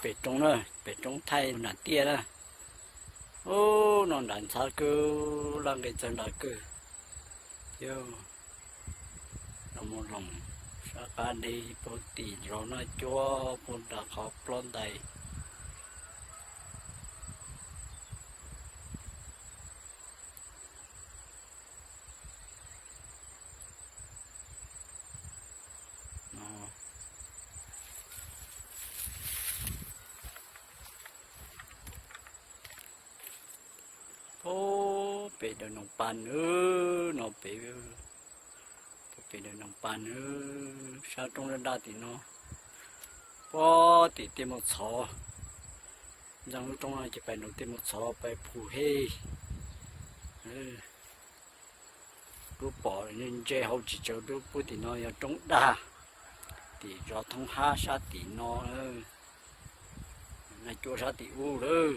เป็ดตรงเลยเป็ดตรงไทยหนาเตี้ยนะโอ้นอนดันซาเกอลังเกจันดาเกอเยอะเรามองลงสักการดีปกติเราหน้าจัวปุ่นตาขอบปล้นใดโอ้เป็ดเดินนองปันนอเป็ดเป็ดเดินนองปันชาตรงนั้นได้ตีเนาะพอตีเต็มหมดสอยังตรงนั้นจะไปนองเต็มหมดสอไปผู้เฮรูปปอนี่เจ้าจีเจ้ารูปตีเนาะยังตรงด้าตีรอทงห้าชาตีเนาะในจัวชาตีอู้เลย